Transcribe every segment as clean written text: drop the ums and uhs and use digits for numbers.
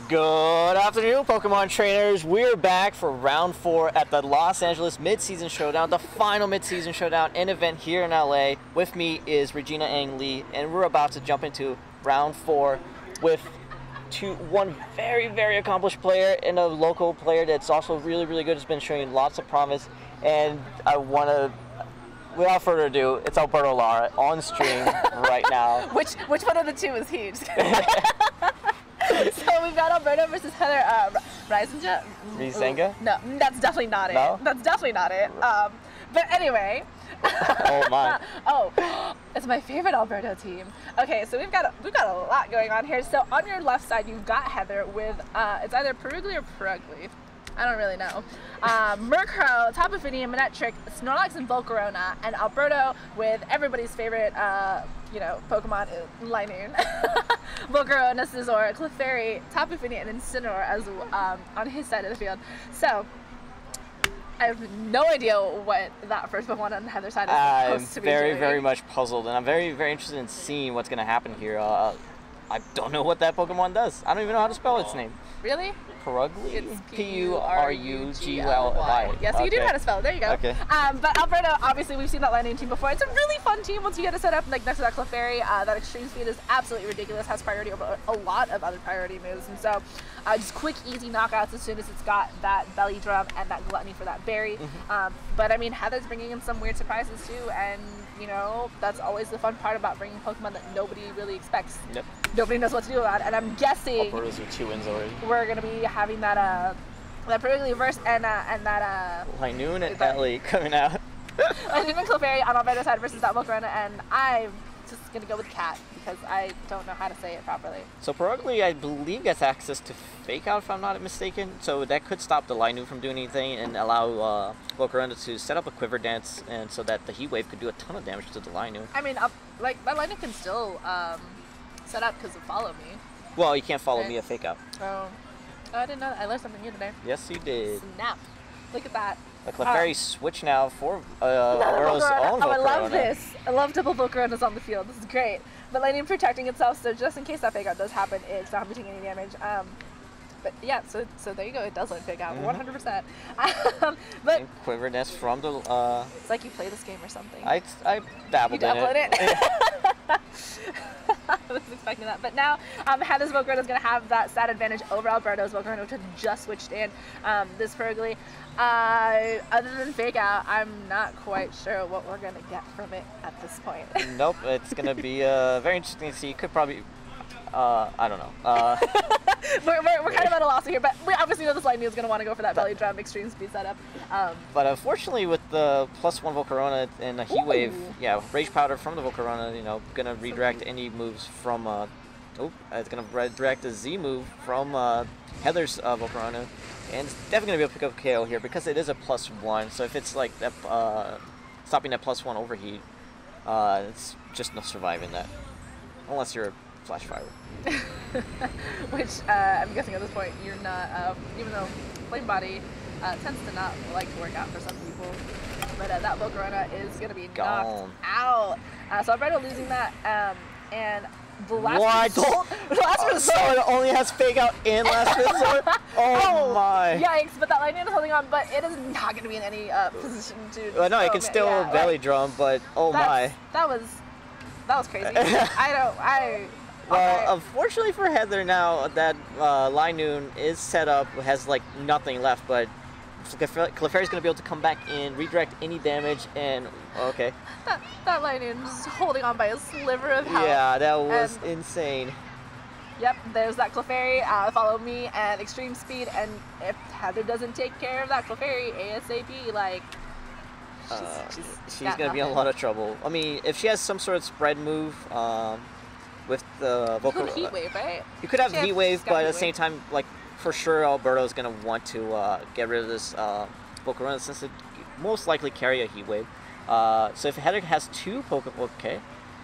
Good afternoon, Pokemon trainers. We're back for round 4 at the Los Angeles Midseason Showdown, the final Midseason Showdown and event here in LA. With me is Regina Ang Lee, and we're about to jump into round 4 with one very, very accomplished player and a local player that's also really, really good. Has been showing lots of promise, and I want to, without further ado, it's Alberto Lara on stream right now. Which one of the two is he? So we've got Alberto versus Heather. Rysenga? Rysenga? No, that's definitely not it. No? That's definitely not it. But anyway. Oh my. Oh, it's my favorite Alberto team. Okay, so we've got a lot going on here. So on your left side, you've got Heather with it's either Perugly or Perugly. I don't really know. Murkrow, Tapu Fini, Manectric, Snorlax, and Volcarona, and Alberto with everybody's favorite, Pokemon, Linoon. Volcarona, Scizor, Clefairy, Tapu Fini, and Incineroar as on his side of the field. So I have no idea what that first Pokemon on Heather's side is supposed to be doing. I'm very much puzzled, and I'm very, very interested in seeing what's going to happen here. I don't know what that Pokemon does. I don't even know how to spell its name. Really? Perugly? It's P-U-R-U-G-L-Y. Yes, you do know how to spell it. There you go. Okay. But Alberto, obviously, we've seen that Lightning team before. It's a really fun team once you get it set up like next to that Clefairy. That extreme speed is absolutely ridiculous. Has priority over a lot of other priority moves. And so just quick, easy knockouts as soon as it's got that belly drum and that gluttony for that berry. But I mean, Heather's bringing in some weird surprises too. And, you know, that's always the fun part about bringing Pokemon that nobody really expects. Yep. Nobody knows what to do about it. And I'm guessing Alberto's with 2 wins already. We're going to be having that Perugly verse and that Linoon and Ellie coming out. Linoon and Clefairy on Alberto's side versus that Volcarona, and I'm just gonna go with Cat because I don't know how to say it properly. So Perugly, I believe, gets access to Fake Out if I'm not mistaken, so that could stop the Linoon from doing anything and allow Volcarona to set up a Quiver Dance, and so that the Heat Wave could do a ton of damage to the Linoon. I mean, like that Linoon can still set up because of Follow Me. Well, you can't follow me a Fake Out. Oh. I didn't know that. I learned something new today. Yes, you did. Snap. Look at that. The Clefairy switch now for Alberto's own Volcarona. Oh, I love this. I love double Volcaronas on the field. This is great. But Lightning protecting itself, so just in case that Fake Out does happen, it's not going to be taking any damage. But yeah, so there you go. It does let Fake Out, 100%. But and Quiver Nest from the. It's like you play this game or something. I dabbled in it. I was expecting that. But now Heather's Volcarona is going to have that stat advantage over Alberto's Volcarona, which has just switched in this Perugly. Other than Fake Out, I'm not quite sure what we're going to get from it at this point. Nope, it's going to be very interesting to see. You could probably, I don't know. We're kind of at a loss here, but we obviously know this Lightning is going to want to go for that belly drum extreme speed setup. But unfortunately, with the +1 Volcarona and a Heat Wave, yeah, Rage Powder from the Volcarona, you know, going to redirect any moves from, it's going to redirect a Z move from Heather's Volcarona, and it's definitely going to be able to pick up KO here because it is a +1. So if it's like that, stopping that +1 overheat, it's just no surviving that, unless you're Flash Fire. Which I'm guessing at this point you're not, even though Flame Body tends to not like to work out for some people. But that Volcarona is going to be knocked out. So Alberto losing that, and the last result. The last result. So it only has Fake Out and last resort? Oh my. Yikes, but that Lightning is holding on, but it is not going to be in any position to. No, it can still belly drum, but my. That was crazy. Well, unfortunately for Heather now, that Linoon is set up, has like nothing left, but Clefairy's going to be able to come back in, redirect any damage, and okay. That Linoon is holding on by a sliver of health. Yeah, that was insane. Yep, there's that Clefairy, Follow Me, and Extreme Speed, and if Heather doesn't take care of that Clefairy ASAP, like, she's going to be in a lot of trouble. I mean, if she has some sort of spread move, with the Volcarona. Heat Wave, right? You could have Heat Wave, but at the same time, like, for sure Alberto's going to want to get rid of this Volcarona since it most likely carry a Heat Wave. So if Heather has 2 Pokemon, okay.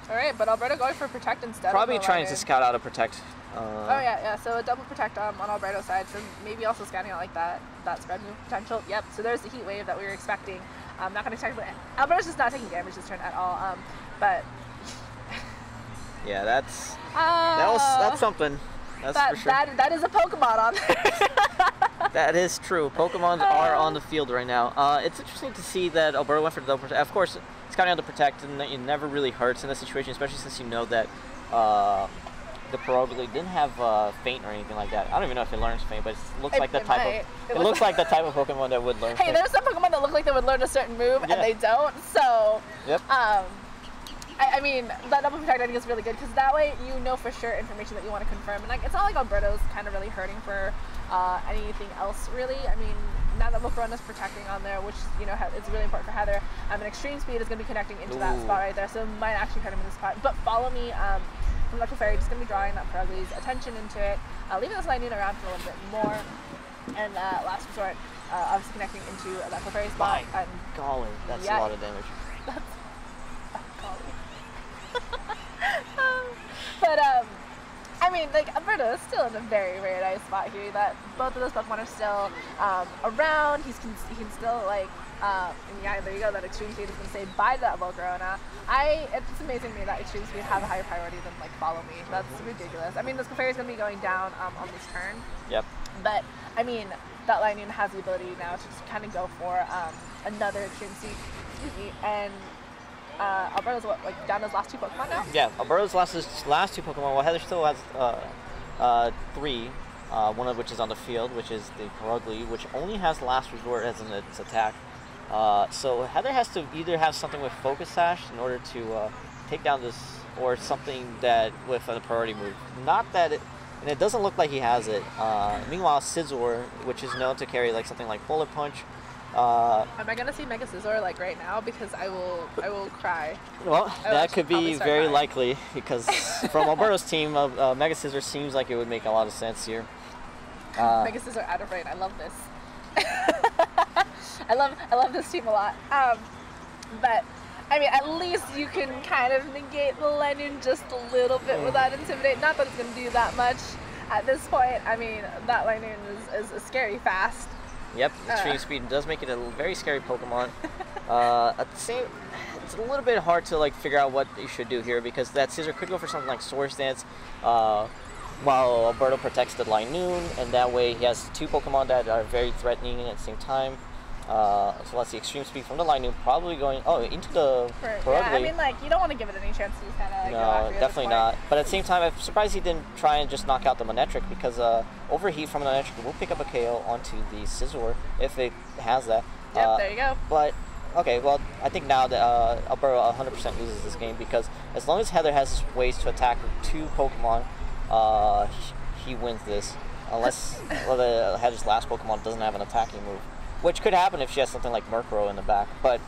Alright, but Alberto going for Protect instead. Probably trying to scout out a Protect. Oh yeah, so a double Protect on Alberto's side, so maybe also scouting out like that spread move potential. Yep, so there's the Heat Wave that we were expecting. I'm not going to technically... Alberto's just not taking damage this turn at all, but... Yeah, that's something. That's for sure. That is a Pokemon on there. That is true. Pokemon are on the field right now. It's interesting to see that Alberto went for the double protect. Of course, it's kind of on the protect, and it never really hurts in this situation, especially since you know that the Perugly didn't have Faint or anything like that. I don't even know if it learns Faint, but it looks like the type of it looks like the type of Pokemon that would learn. Hey, Faint. there's some Pokemon that look like they would learn a certain move and they don't. So yep. I mean, that double protect I think is really good because that way you know for sure information that you want to confirm. And like, it's not like Alberto's kind of really hurting for anything else really. I mean, now that Volcarona's protecting on there, which you know it's really important for Heather, and Extreme Speed is going to be connecting into that spot right there, so it might actually hurt him in this spot. But follow me from Electro Fairy, just going to be drawing that Perugly's attention into it, leaving this Lightning around for a little bit more, and last resort, obviously connecting into Electro Fairy spot. My golly, that's a lot of damage. That's golly. But I mean, like, Alberto is still in a very, very nice spot here. That both of those Pokemon are still around. He can still like, yeah, there you go. That Extreme Speed is going to say bye to that Volcarona. It's amazing to me that Extreme Speed have a higher priority than like Follow Me. That's ridiculous. I mean, this Clefairy is going to be going down on this turn. Yep. But I mean, that Lightning has the ability now to just kind of go for another Extreme Speed, and Alberto's like down his last two Pokemon now? Yeah, Alberto's last two Pokemon. Well, Heather still has three, one of which is on the field, which is the Perugly, which only has Last Resort as its attack. So Heather has to either have something with Focus Sash in order to take down this, or something that with a priority move. Not that it, and it doesn't look like he has it. Meanwhile, Scizor, which is known to carry like something like Bullet Punch. Am I gonna see Mega Scizor like right now? Because I will cry. Well, that could be very likely because from Alberto's team, Mega Scizor seems like it would make a lot of sense here. Mega Scizor out of rain. I love this. I love this team a lot. But I mean, at least you can kind of negate the Lightning just a little bit without Intimidate. Not that it's gonna do that much at this point. I mean, that Lightning is scary fast. Yep, Extreme Speed does make it a very scary Pokemon. At the same, it's a little bit hard to like figure out what you should do here because that Scizor could go for something like Swords Dance, while Alberto protects the Linoon, and that way he has two Pokemon that are very threatening at the same time. So let's see, Extreme Speed from the Linoon probably going into the Perugly. Yeah, I mean, like, you don't want to give it any chance to kind of like, go after No, definitely not. But at the same time, I'm surprised he didn't try and just knock out the Manectric because Overheat from the Manectric will pick up a KO onto the Scizor if it has that. Yep, there you go. But, okay, well, I think now that Alberto 100% loses this game because as long as Heather has ways to attack two Pokemon, he wins this. Unless Heather's last Pokemon doesn't have an attacking move. Which could happen if she has something like Murkrow in the back, but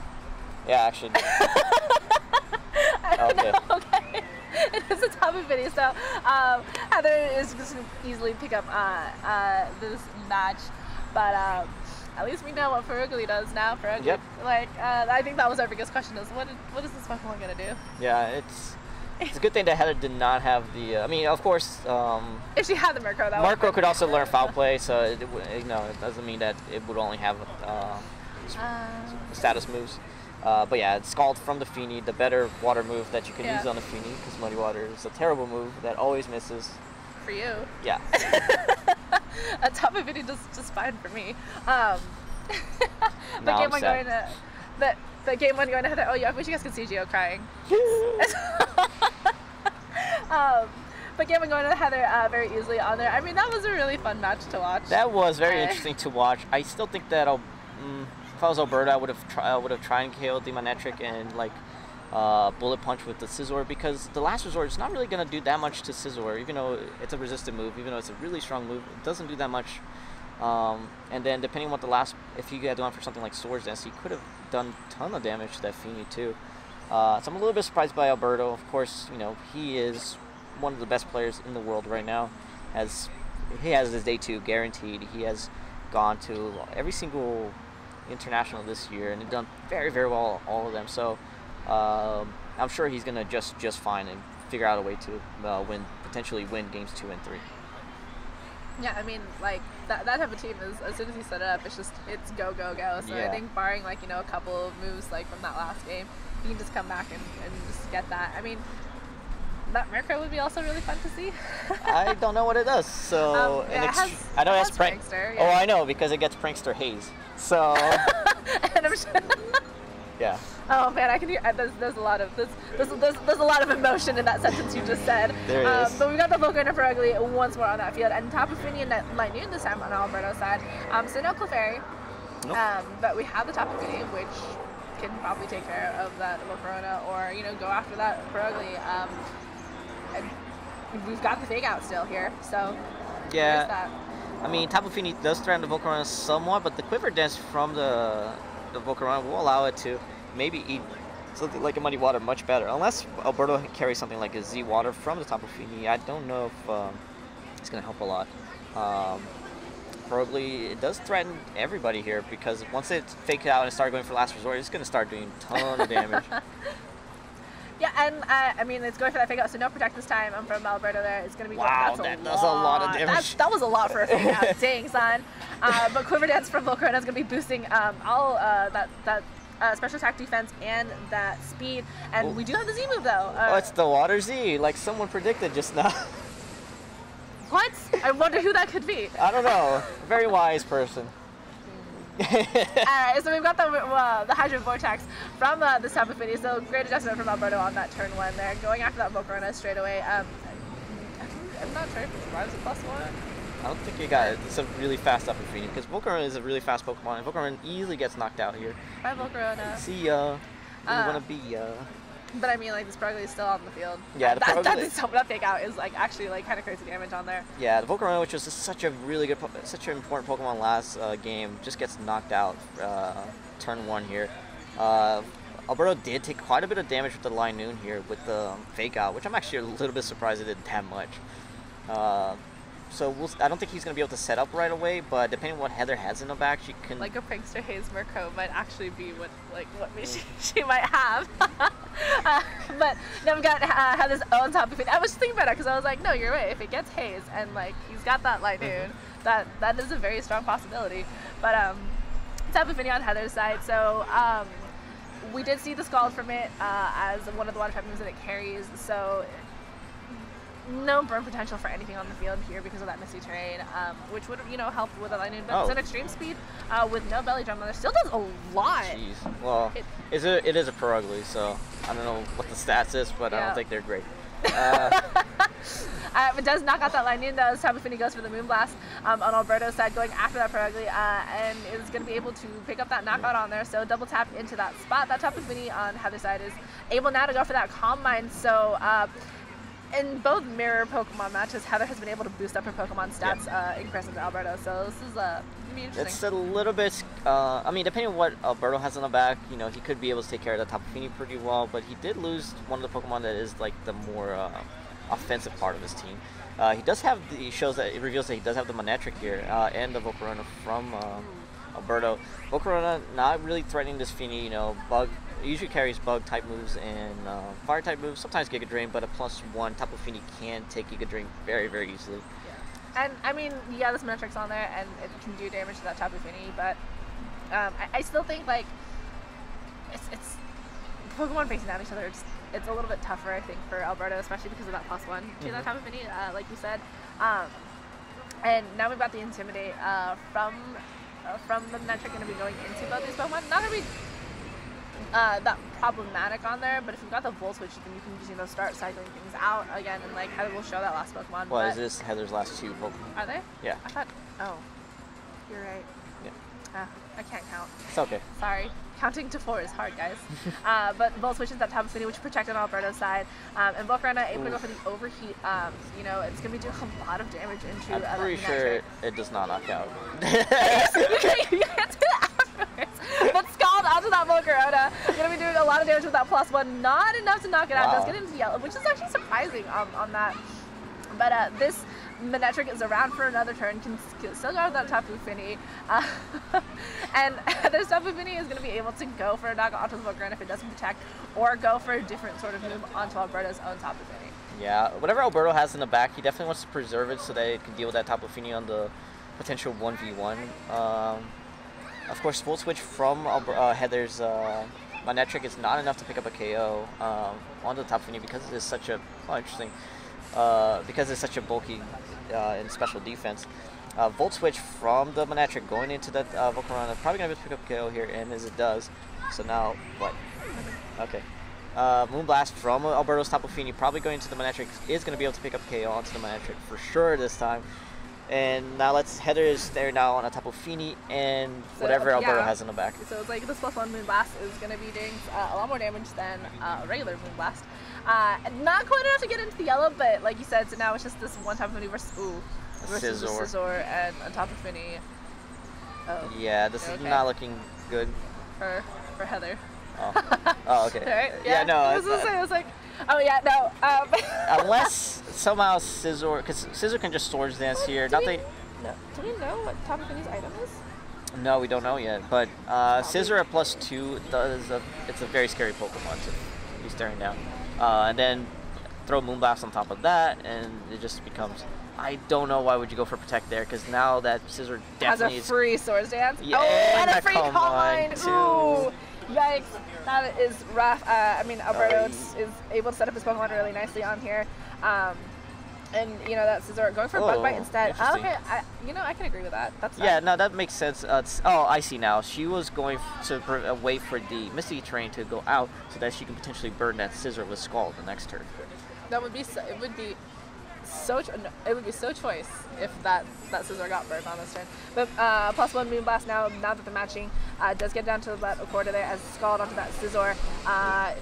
yeah, actually. Okay. It is a top of video, so Heather is just going to easily pick up this match, but at least we know what Perugly does now. Perugly, yep. Like, I think that was our biggest question: is what is this Pokemon going to do? Yeah, it's a good thing that Heather did not have the. I mean, of course. If she had the Murkrow, that Murkrow could also learn Foul Play, so it doesn't mean that it would only have status moves. But yeah, it's Scald from the Feeny, the better water move that you can use on the Feeny, because Muddy Water is a terrible move that always misses. For you. Yeah. A top of video just fine for me. No, game one going to the game one going to Heather. Oh yeah, I wish you guys could see Gio crying. But game one going to Heather very easily on there. I mean, that was a really fun match to watch. That was very interesting to watch. I still think that if I was Alberto, I would have tried and KO'd the Manectric and like Bullet Punch with the Scizor, because the Last Resort is not really going to do that much to Scizor, even though it's a resistant move, even though it's a really strong move, it doesn't do that much. And then depending on what if you had gone for something like Swords Dance, he could have done a ton of damage to that Feeny too. So I'm a little bit surprised by Alberto. Of course, he is one of the best players in the world right now. He has his day 2 guaranteed. He has gone to every single international this year and done very, very well all of them. So I'm sure he's gonna just fine and figure out a way to potentially win games 2 and 3. Yeah, I mean, like that type of team is, as soon as you set it up, it's go go go. So yeah. I think barring like a couple of moves like from that last game, you can just come back and just get that. I mean, that Mirko would be also really fun to see. I don't know what it does. So yeah, I know it has Prankster. Yeah. Oh, I know because it gets Prankster Haze. So. And I'm sure. Yeah. Oh man, I can hear. There's a lot of there's a lot of emotion in that sentence you just said. There is. But we got the Volcarona for Ugly once more on that field, and Tapu Fini and Light Noon this time on Alberto's side. So no Clefairy. Nope. But we have the Tapu Fini, which can probably take care of that Volcarona, or go after that for Ugly. And we've got the Fake Out still here, so yeah. There's that. I mean, Tapu Fini does threaten the Volcarona somewhat, but the Quiver Dance from the Volcarona will allow it to maybe eat something like a Muddy Water much better. Unless Alberto carries something like a Z Water from the Tapu Fini, I don't know if it's going to help a lot. Probably it does threaten everybody here because once it faked out and started going for last resort, it's going to start doing a ton of damage. Yeah, and I mean, it's going for that fake out, so no protect this time from Alberto there. It's going to be wow, that does a lot of damage. That was a lot for a fake out. Dang, son. But Quiver Dance from Volcarona is going to be boosting all that special attack defense and that speed. And we do have the Z move, though. Oh, it's the Water Z, like someone predicted just now. What? I wonder who that could be. I don't know. A very wise person. Alright, so we've got the Hydro Vortex from the Tapu Fini, so great adjustment from Alberto on that turn 1 there. Going after that Volcarona straight away. I'm not sure if it survives a +1. I don't think you got it. It's a really fast Tapu Fini because Volcarona is a really fast Pokemon, and Volcarona easily gets knocked out here. Bye, Volcarona. See ya. Where you wanna be ya. But I mean, like, this Purugly is still on the field. Yeah, that fake out is like actually like kind of crazy damage on there. Yeah, the Volcarona, which was such a really good, such an important Pokemon last game, just gets knocked out turn 1 here. Alberto did take quite a bit of damage with the Light Noon here with the fake out, which I'm actually a little bit surprised it did that much. So I don't think he's going to be able to set up right away, but depending on what Heather has in the back, she can... Like a Prankster Haze Mirko might actually be what she might have. But then we got Heather's own Tapu Fini. I was thinking about it because I was like, no, you're right. If it gets Haze and like he's got that Light Noon, that is a very strong possibility. But Tapu Fini on Heather's side, so we did see the Scald from it as one of the water type moves that it carries, so no burn potential for anything on the field here because of that misty terrain, which would have helped with a Light Noon, but it's an extreme speed with no belly drum on there. Still does a lot. Jeez. Well, it is a Purugly, so I don't know what the stats is, but I don't think they're great. It does knock out that Light Noon, though. Tapu Fini goes for the Moonblast on Alberto's side, going after that Purugly, and is going to be able to pick up that knockout on there. So double tap into that spot. That Tapu Fini on Heather's side is able now to go for that Calm Mind. So in both mirror Pokemon matches, Heather has been able to boost up her Pokemon stats in comparison to Alberto. So this is gonna be interesting. It's a little bit. I mean, depending on what Alberto has on the back, he could be able to take care of the Tapu Fini pretty well. But he did lose one of the Pokemon that is like the more offensive part of his team. He does have it reveals that he does have the Manectric here and the Volcarona from Alberto. Volcarona not really threatening this Fini. Bug. It usually carries Bug type moves and Fire type moves, sometimes Giga Drain, but a +1 Tapu Fini can take Giga Drain very, very easily. Yeah. And I mean, yeah, this Manectric's on there and it can do damage to that Tapu Fini, but I still think like it's Pokemon facing down each other. It's a little bit tougher, I think, for Alberto, especially because of that +1 to that Tapu Fini, like you said. And now we've got the Intimidate from the Manectric going to be going into both these Pokemon. Not going to be that problematic on there, but if you've got the Volt Switch, then you can just start cycling things out again, and like Heather will show that last Pokemon. Well, is this Heather's last 2 Pokemon? Are they? Yeah. I thought. Oh, you're right. Yeah. I can't count. It's okay. Sorry. Counting to 4 is hard, guys. But Volt Switch is that Tapu Fini, which protected on Alberto's side, and Volcarona able to go for the Overheat. It's going to be doing a lot of damage into. I'm pretty sure it does not knock out. You can't do that afterwards. But Scald onto that Volcarona. Going to be doing a lot of damage with that +1. Not enough to knock it out. Does get into yellow, which is actually surprising on that. But this Manectric is around for another turn, can still go with that Tapu Fini. And this Tapu Fini is going to be able to go for a knockout onto the Volcarona if it doesn't protect, or go for a different sort of move onto Alberto's own Tapu Fini. Yeah, whatever Alberto has in the back, he definitely wants to preserve it so that it can deal with that Tapu Fini on the potential 1v1. Of course, Volt Switch from Heather's Manectric is not enough to pick up a KO on the Tapu Fini because it is such a because it's such a bulky and special defense. Volt Switch from the Manectric going into that Volcarona, probably going to pick up KO here, and as it does. So now, what? Okay. Moonblast from Alberto's Tapu Fini, probably going to the Manectric, is going to be able to pick up KO onto the Manectric for sure this time. And now Heather is there now on a Tapu Fini and whatever Alberto has in the back. So it's like this +1 Moonblast is going to be doing a lot more damage than a regular Moonblast. Not quite enough to get into the yellow, but like you said, so now it's just this one Tapu Fini versus Scizor and a Tapu Fini. Oh. Yeah, this is not looking good. For Heather. Oh, okay. Right? Yeah, no. I was like, oh yeah, no. Unless somehow Scizor, because Scizor can just Swords Dance here. Do we know what Tapu Fini's item is? No, we don't know yet. But Scizor at +2 it's a very scary Pokemon to be staring down. And then throw Moonblast on top of that, and it just becomes. I don't know why would you go for Protect there, because now that Scizor definitely has a free Swords Dance. Yeah, and a free Calm Mind too. Ooh. Yikes, that is rough. I mean, Alberto is able to set up his Pokemon really nicely on here. And, you know, that Scizor going for Bug Bite instead. Okay, I can agree with that. That's fine. No, that makes sense. I see now. She was going to wait for the Misty Terrain to go out so that she can potentially burn that Scizor with Scald the next turn. That would be it would be so choice if that Scizor got burned on this turn. But +1 Moonblast now that the matching does get down to that Accorda there as Scald onto that Scizor.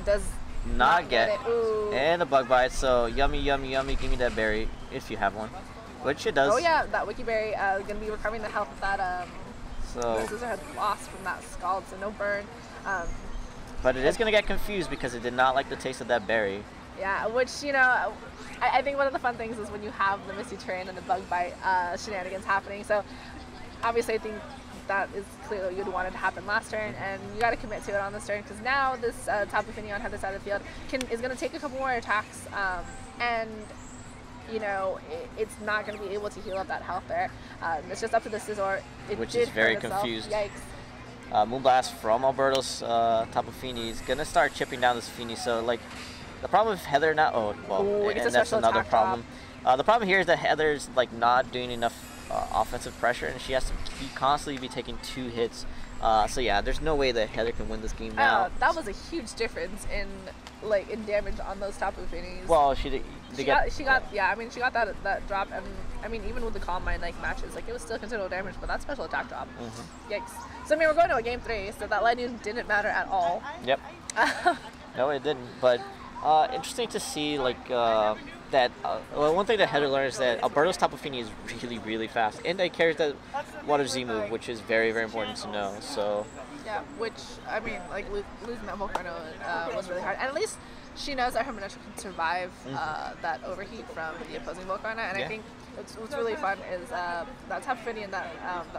Does not get it. Ooh. And a Bug Bite, so yummy, give me that berry if you have one, which it does. Oh yeah, that Wiki Berry going to be recovering the health that Scizor had lost from that Scald, so no burn. But it is going to get confused because it did not like the taste of that berry. Yeah, which, you know, I think one of the fun things is when you have the Misty Terrain and the Bug Bite shenanigans happening. So obviously I think that is clearly what you'd wanted to happen last turn, and you got to commit to it on this turn, because now this Tapu Fini on Heather's side of the field is going to take a couple more attacks, and you know it's not going to be able to heal up that health there. It's just up to the Scizor. Which is very confused. Yikes. Moonblast from Alberto's Tapu Fini is going to start chipping down this Fini, so like the problem with Heather now, and that's another problem. The problem here is that Heather's like not doing enough offensive pressure, and she has to constantly be taking 2 hits. So yeah, there's no way that Heather can win this game now. That was a huge difference in damage on those Tapu Finis. Well, she got that drop, and I mean even with the Calm Mind matches, it was still considerable damage, but that special attack drop. Yikes. So I mean we're going to a game 3, so that Lightning didn't matter at all. Yep. No, it didn't. But interesting to see that one thing that Heather learned is that Alberto's Tapu Fini is really fast, and it carries that Water Z move, which is very important to know. So yeah, which I mean losing that Volcarona was really hard, and at least she knows that her Manectric can survive that overheat from the opposing Volcarona, and I think what's really fun is that Tapu Fini and that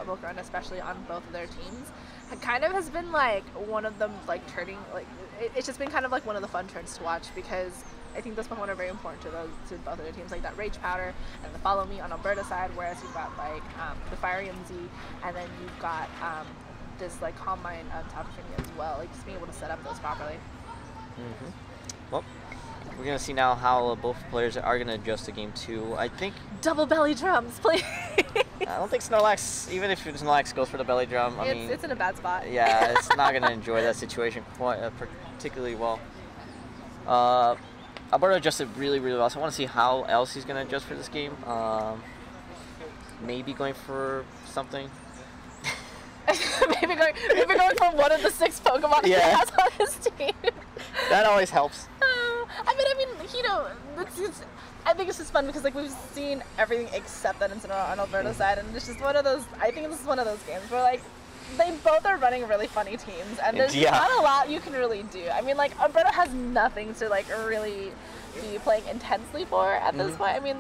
Volcarona, especially on both of their teams, kind of has been one of them turning it's just been kind of one of the fun turns to watch, because I think those Pokemon are very important to both of their teams, like that Rage Powder and the Follow Me on Alberta's side, whereas you've got the Fire EMZ, and then you've got this Calm Mind Tapu Fini as well, just being able to set up those properly. Well, we're gonna see now how both players are gonna adjust to game 2. I think double belly drums, please. I don't think Snorlax, even if Snorlax goes for the belly drum, it's in a bad spot. Yeah, it's not gonna enjoy that situation quite particularly well. Alberto adjusted really well, so I want to see how else he's going to adjust for this game. Maybe going for something. maybe going for one of the 6 Pokemon he has on his team. That always helps. I mean, you know, I think it's just fun because we've seen everything except that Incineroar on Alberto's side, and it's just one of those. I think this is one of those games where they both are running really funny teams, and there's not a lot you can really do. I mean, Alberto has nothing to really be playing intensely for at this point. I mean,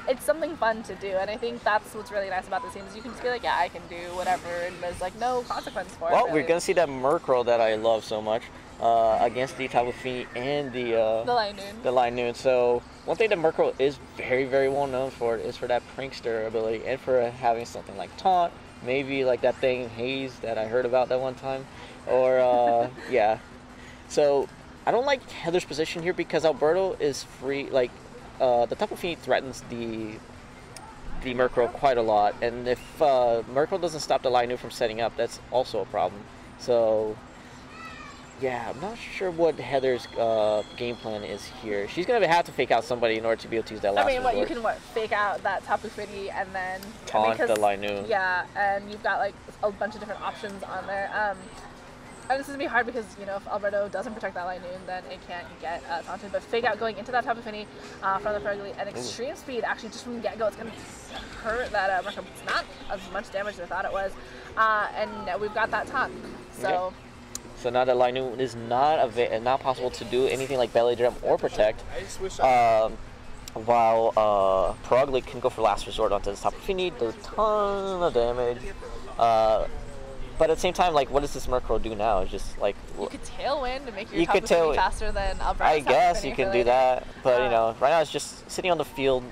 it's something fun to do, and I think that's what's really nice about this game is you can just be yeah, I can do whatever, and there's no consequence for it. Well, we're gonna see that Murkrow that I love so much against the Tapu Fini and the Linoon. So one thing that Murkrow is very well known for is for that prankster ability, and for having something like Taunt. Maybe that thing Haze that I heard about that one time, or yeah. So I don't like Heather's position here because Alberto is free. Like the Tapu Fini threatens the Murkrow quite a lot, and if Murkrow doesn't stop the Linu from setting up, that's also a problem. So yeah, I'm not sure what Heather's game plan is here. She's gonna have to fake out somebody in order to be able to use that last resort. You can fake out that Tapu Fini and then taunt the Linu. Yeah, and you've got like a bunch of different options on there. And this is gonna be hard because if Alberto doesn't protect that Linu, then it can't get taunted. But fake out going into that Tapu Fini from the Fergly and extreme speed, actually just from the get-go, it's gonna hurt that Murkrow. It's not as much damage as I thought it was, and we've got that taunt. So. Yep. So now that Linu is not possible to do anything like belly drum or protect, while Progly can go for last resort onto the Tapu Fini, does a ton of damage. But at the same time, like, what does this Murkrow do now? It's just like you could tailwind to make your Tapu Fini faster than Alberto. I guess you can do that, but right now it's just sitting on the field.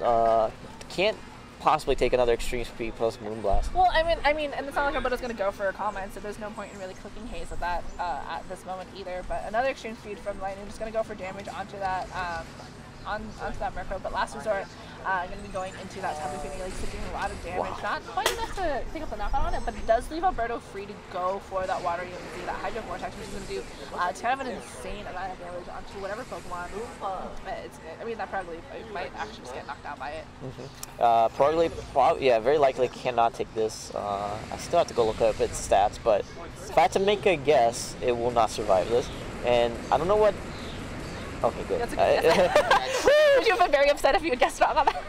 Can't possibly take another extreme speed post Moonblast. Well, I mean, and it's not like Alberto's going to go for a comment, so there's no point in really clicking Haze at that at this moment either. But another extreme speed from Lightning, just going to go for damage onto that onto that Murkrow. But last resort, going to be going into that Tapu Fini, like taking a lot of damage. Wow. Not quite enough to pick up the knockout on it, but it does leave Alberto free to go for that Water UMZ, that Hydro Vortex, which is going to do kind of an insane amount of damage onto whatever Pokemon. That probably might actually just get knocked out by it. Probably, very likely cannot take this. I still have to go look up its stats, but if I had to make a guess, it will not survive this. And I don't know what. Okay, good. That's a good guess. Would you have been very upset if you had guessed wrong on that?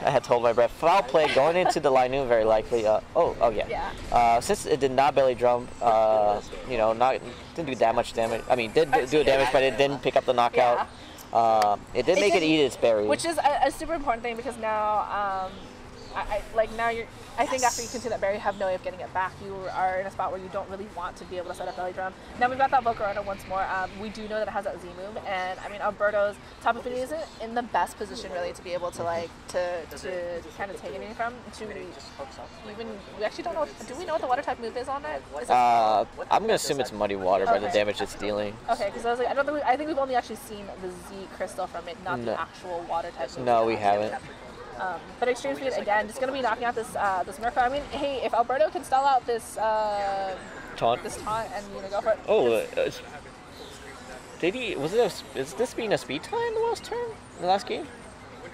I had told my breath. Foul play going into the Linu, very likely. Yeah. Since it did not belly drum, didn't do that much damage. I mean, did do damage, but it didn't pick up the knockout. Yeah. It did make it eat its berry, which is a super important thing because now, I think after you can see that berry, you have no way of getting it back. You are in a spot where you don't really want to be able to set up belly drum. Now we've got that Volcarona once more. We do know that it has that Z move, and I mean Alberto's Tapu Fini isn't in the best position really to be able to to kind of take anything from. We actually don't know. Do we know what the water type move is on it? I'm gonna assume it's Muddy Water by the damage it's dealing. Okay, because I was like, I think we've only actually seen the Z crystal from it, not the actual water type move. No, we haven't. But extreme speed again, just gonna be knocking out this Murkrow. I mean, hey, if Alberto can stall out this taunt and go for it. Oh, is this being a speed tie in the last turn? In the last game?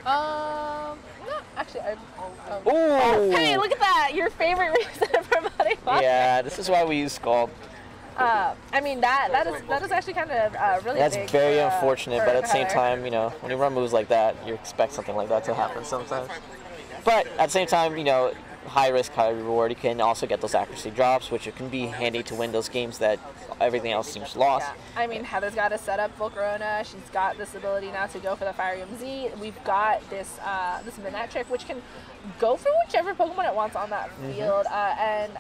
No, actually, oh, hey, look at that! Your favorite reason for Muddy Water. Yeah, this is why we use Scald. I mean that is actually kind of really. That's big very unfortunate, but at the same Heather. time, when you run moves like that, you expect something like that to happen sometimes. But at the same time, high risk, high reward. You can also get those accuracy drops, which can be handy to win those games that everything else seems lost. Yeah. I mean, Heather's got a set up Volcarona. She's got this ability now to go for the Fire Z. We've got this Midnight Trick, which can go for whichever Pokemon it wants on that field, and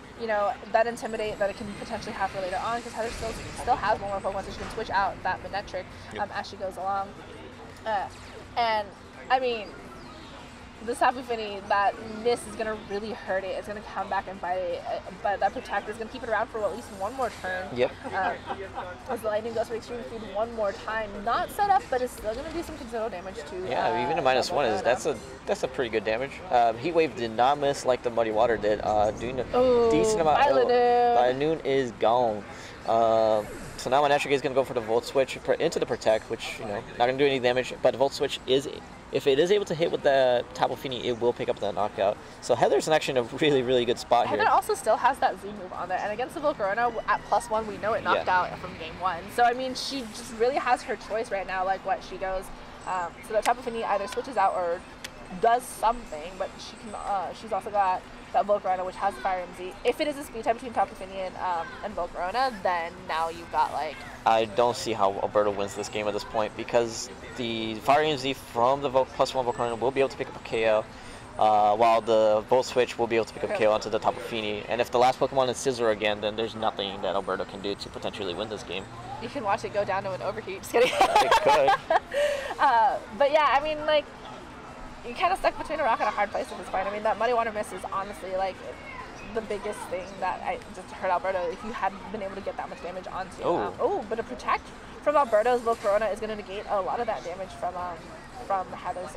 that Intimidate that it can potentially have for later on, because Heather still has one more Pokemon, so she can switch out that Midnight Trick as she goes along. And I mean, this Tapu Fini, that miss is going to really hurt it. It's going to come back and bite it, but that Protect is going to keep it around for at least one more turn. Yep. As the Lightning goes for Extreme Speed one more time. Not set up, but it's still going to do some considerable damage to. Yeah, even a -1 that's a pretty good damage. Heat Wave did not miss like the Muddy Water did, doing a decent amount. Linoon is gone. So now my Electric is going to go for the Volt Switch into the Protect, which, not going to do any damage, but the Volt Switch is, if it is able to hit with the Tapu Fini, it will pick up that knockout. So Heather's actually in a really, really good spot here. Heather also still has that Z move on there, and against the Volcarona at +1, we know it knocked out from game 1. So, I mean, she just really has her choice right now, like what she goes. So that Tapu Fini either switches out or does something, but she can. She's also got that Volcarona, which has the Fire MZ. If it is a speed type between Tapu Fini and Volcarona, then now you've got like. I don't see how Alberto wins this game at this point, because the Fire MZ from the +1 Volcarona will be able to pick up a KO, while the Volt Switch will be able to pick up KO onto the Tapu Fini. And if the last Pokemon is Scizor again, then there's nothing that Alberto can do to potentially win this game. You can watch it go down to an overheat. Just kidding. It could. But yeah, I mean, like, you're kind of stuck between a rock and a hard place at this point. I mean, that Muddy Water miss is honestly, like, the biggest thing that I just hurt Alberto if you hadn't been able to get that much damage onto. But a protect from Alberto's Volcarona is going to negate a lot of that damage from Heather's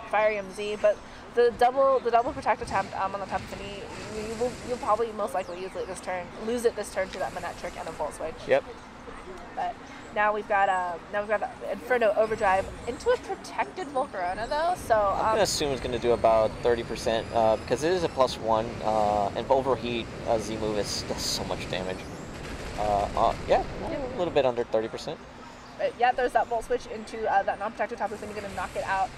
Fire EMZ. But the double protect attempt on the top of the knee, you'll probably most likely lose it this turn to that Manette trick and a Volt Switch. Yep. But now we've got Inferno Overdrive into a protected Volcarona though. So I'm gonna assume it's gonna do about 30% because it is a +1 and Overheat Z move does so much damage. Yeah, a little bit under 30%. But yeah, there's that Volt Switch into that non-protected top of the thing, gonna knock it out.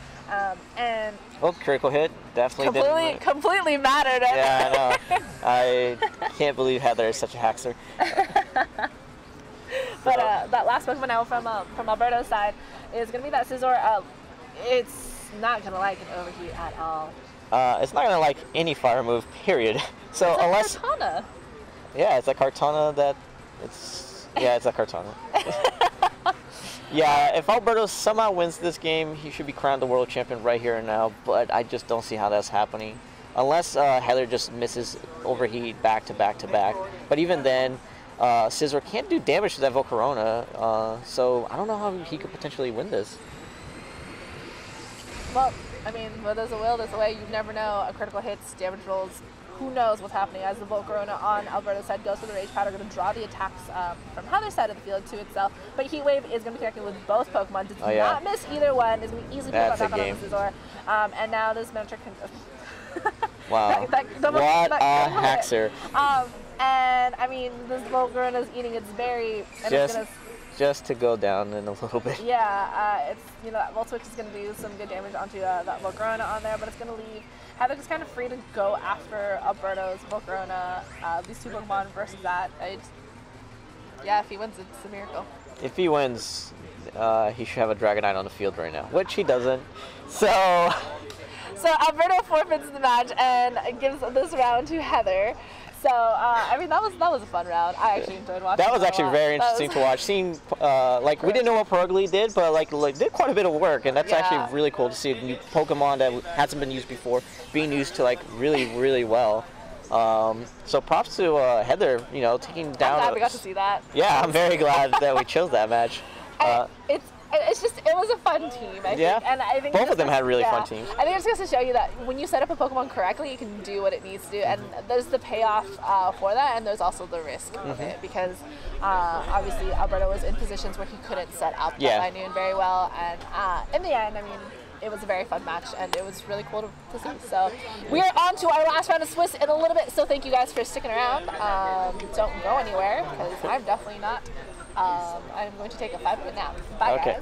And critical hit definitely completely mattered. Yeah, I know. I can't believe Heather is such a hackster. But that last Pokemon now from Alberto's side is going to be that Scizor. It's not going to like an Overheat at all. It's not going to like any fire move, period. So it's unless Kartana. Yeah, it's a Kartana that it's a Kartana. Yeah, if Alberto somehow wins this game, he should be crowned the world champion right here and now, but I just don't see how that's happening. Unless Heather just misses Overheat back to back to back. But even then, Scizor can't do damage to that Volcarona, so I don't know how he could potentially win this. Well, I mean, where there's a will, there's a way. You never know. A critical hits, damage rolls. Who knows what's happening as the Volcarona on Alberto's side goes for the Rage Powder, going to draw the attacks from Heather's side of the field to itself. But Heat Wave is going to be connecting with both Pokemon. Does not miss either one. Is going to easily put back on the Scizor. And now this Mantic can... Wow. What a hackster. And I mean, this Volcarona is eating its berry, and just to go down in a little bit. Yeah, it's that Volt Switch is going to do some good damage onto that Volcarona on there, but it's going to leave Heather just kind of free to go after Alberto's Volcarona. These two Pokemon versus that. If he wins, it's a miracle. If he wins, he should have a Dragonite on the field right now, which he doesn't. So Alberto forfeits the match and gives this round to Heather. So, I mean, that was a fun round. I actually enjoyed watching that. Was actually very interesting to watch. Seeing, we didn't know what Perugly did, but did quite a bit of work, and that's actually really cool to see a new Pokemon that hasn't been used before being used to really, really well. So props to Heather, taking down. I'm glad we got to see that. Yeah, I'm very glad that we chose that match. It was a fun team, I think. And I think both of them had really fun teams. I think it's just to show you that when you set up a Pokemon correctly, you can do what it needs to do. And there's the payoff for that, and there's also the risk of it. Because obviously Alberto was in positions where he couldn't set up that Linoone very well. And in the end, I mean, it was a very fun match, and it was really cool to see. So we are on to our last round of Swiss in a little bit. So thank you guys for sticking around. Don't go anywhere, because I'm definitely not. I'm going to take a 5-minute nap. Bye, guys.